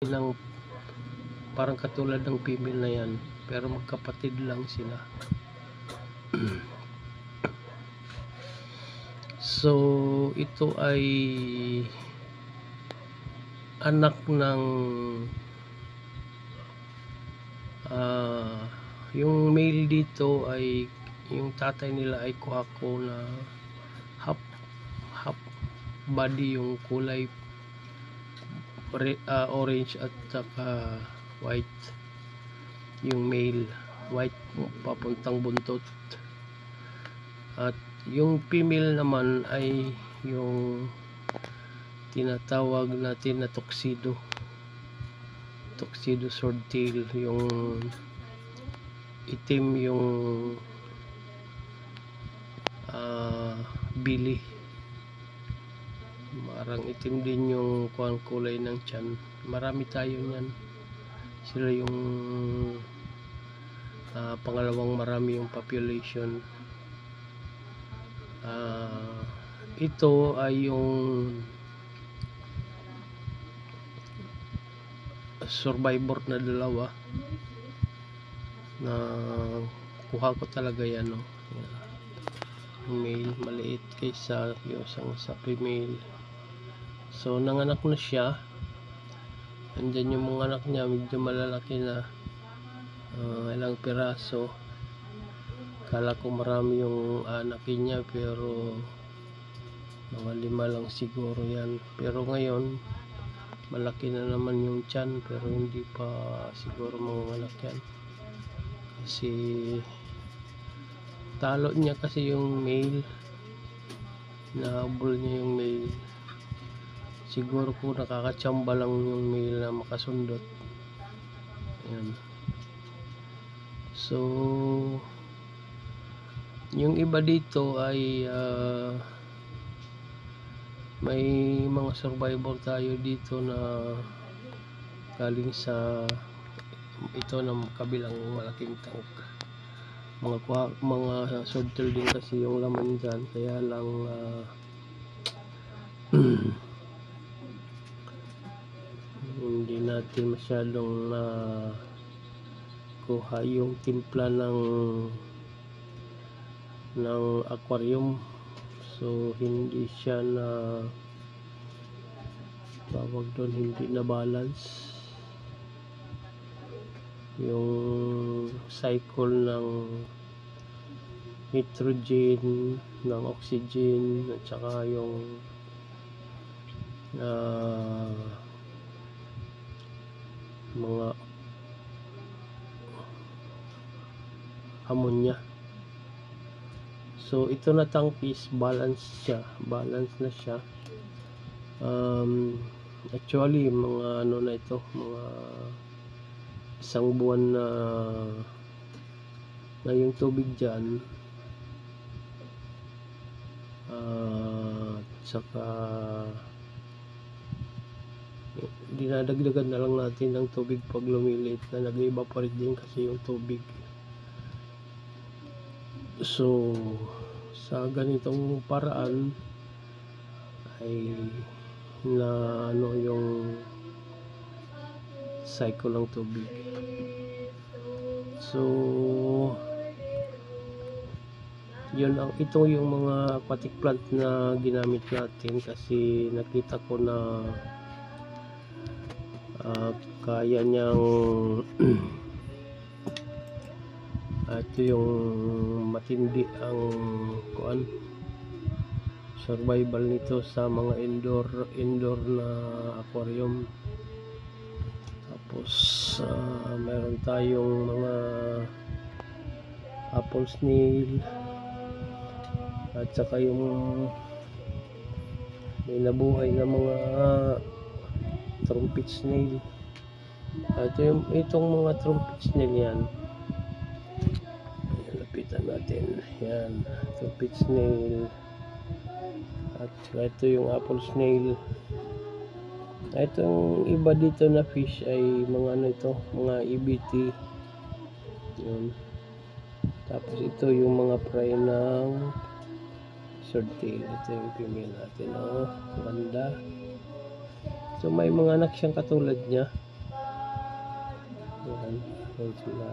ng parang katulad ng female na yan, pero magkapatid lang sila. So ito ay anak ng yung male dito ay yung tatay nila ay kuhako na half body, yung kulay orange at saka white. Yung male white papuntang buntot, at yung female naman ay yung tinatawag natin na tuxedo swordtail. Yung itim yung bili, marang itim din yung kulay ng tiyan. Marami tayo niyan. Sila yung pangalawang marami yung population. Ito ay yung survivor na dalawa na kuha ko talaga yan, no? Male maliit kaysa yung sa female. So nanganak na siya. Andyan yung mga anak niya, medyo malalaki na, ilang piraso. Kala ko marami yung anakin niya, pero mga 5 lang siguro yan. Pero ngayon malaki na naman yung tiyan, pero hindi pa siguro mga anak yan, kasi talo niya kasi yung male, nahabol niya yung male. Siguro kung nakakatsamba lang yung male na makasundot. Ayan. So yung iba dito ay may mga survivor tayo dito na galing sa ito ng kabilang malaking tank. Mga swordtail din kasi yung laman dyan, kaya lang hindi natin masyadong kuha yung timpla ng aquarium. So hindi siya na tawag doon, hindi na balance yung cycle ng nitrogen, ng oxygen, at saka yung mga ammonia. So ito na tank is balance na siya. Actually mga ano na ito, mga 1 buwan na yung tubig dyan. Saka dinadagdagan na lang natin ng tubig pag lumilit, na nag-evaporate din kasi yung tubig. So sa ganitong paraan ay na ano yung cycle ng tubig. So yun ito yung mga aquatic plant na ginamit natin, kasi nakita ko na kaya niyang ito yung matindi ang survival nito sa mga indoor na aquarium. Tapos meron tayong mga apple snail, at saka yung may nabuhay na mga trumpet snail. At itong mga trumpet snail yan, lapitan natin yan, trumpet snail. At saka ito yung apple snail. Itong iba dito na fish ay mga ano ito, mga EBT. Yun. Tapos ito yung mga fry ng swordtail. Ito yung female natin, ganda. So may mga anak siyang katulad niya. Yan, yan sila.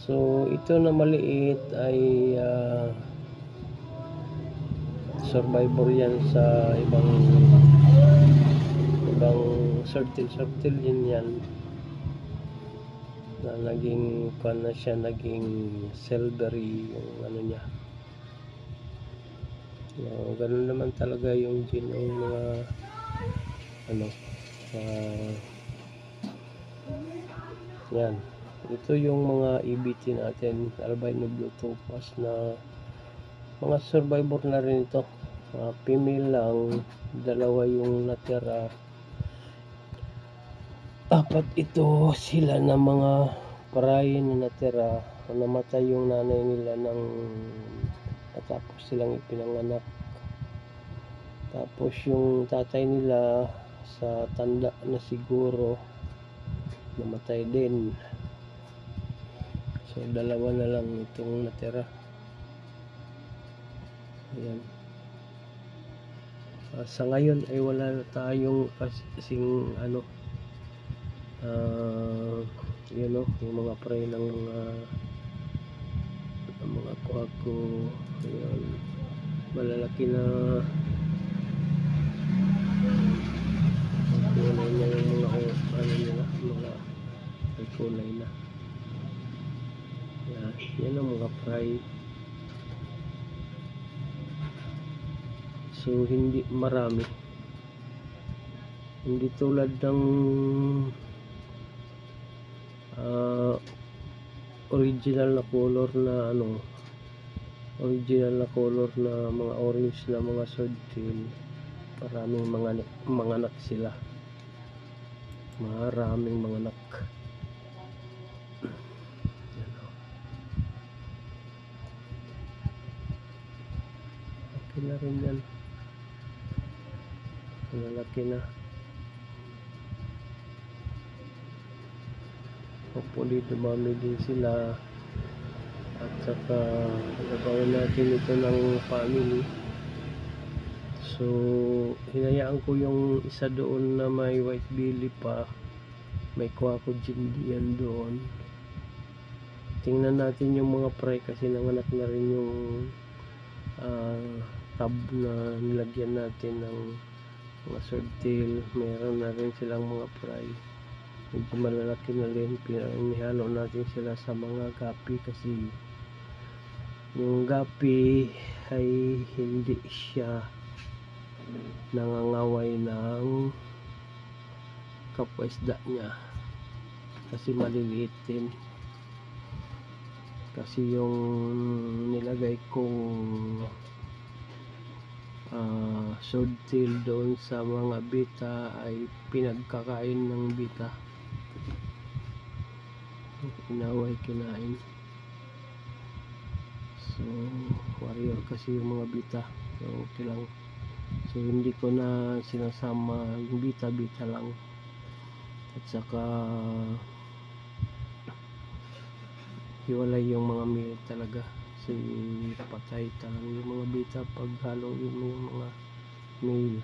So ito na maliit ay survivor yan sa ibang circle yan na naging kuan na siya, naging silvery yung ano niya. Ganun naman talaga yung gene ng mga ano yan. Ito yung mga EBT natin, albino blue topaz, na mga survivor na rin ito. Female lang, dalawa yung natira. Apat ito sila na mga paray na natira. Namatay yung nanay nila ng tapos silang ipinanganak. Tapos yung tatay nila sa tanda na siguro namatay din. So dalawa na lang itong natira. Ayan. Sa ngayon ay wala na tayong kasing ano, you know, yung mga prey ng mga kuwako. Ayan, malalaki na kulay na yung mga ano nila, mga ay kulay na. Yan ang mga prey. So hindi marami, hindi tulad ng original na color na ano, original na color na mga orange na mga swordtail. Maraming mga anak sila, maraming mga anak. Okay na rin yan, malaki na. Hopefully dumami din sila, at saka nagawa natin ito ng family. So hinayaan ko yung isa doon na may white belly pa, may kuwako jindian doon. Tingnan natin yung mga prey kasi nanganak na rin yung tab na nilagyan natin ng mga swordtail. Meron na rin silang mga prey, medyo malalaki na rin. Pinahalo natin sila sa mga gapi kasi yung gapi ay hindi siya nangangaway ng kapwa-isda niya kasi maliliit din. Kasi yung nilagay kong swordtail doon sa mga bita ay pinagkakain ng bita, inaway kinain. So warrior kasi yung mga bita, so okay lang. So hindi ko na sinasama yung bita lang, at saka hiwalay yung mga male talaga, kasi patay talaga yung mga bita pag halo yung mga male.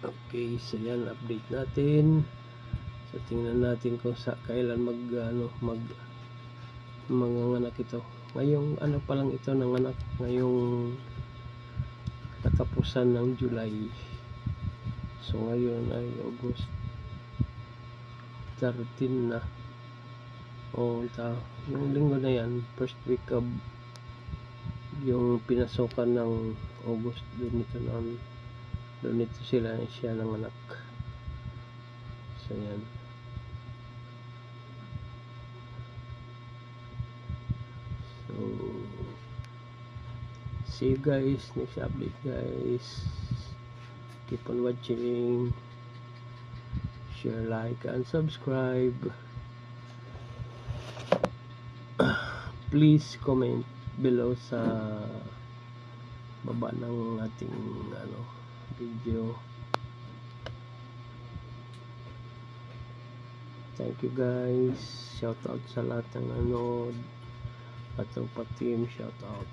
Okay, so yan, update natin. So tingnan natin kung kailan manganganak ito. Ngayong ano pa lang ito nanganak, ngayong katapusan ng July. So ngayon ay August 13 na. Yung linggo na yan, first week of yung pinasukan ng August, doon ito siya nanganak. So yan. So see you guys next update, guys. Keep on watching, share, like, and subscribe. Please comment below sa baba ng ating video. Thank you guys, shout out sa lahat ng nanood, Patropa team, shout out.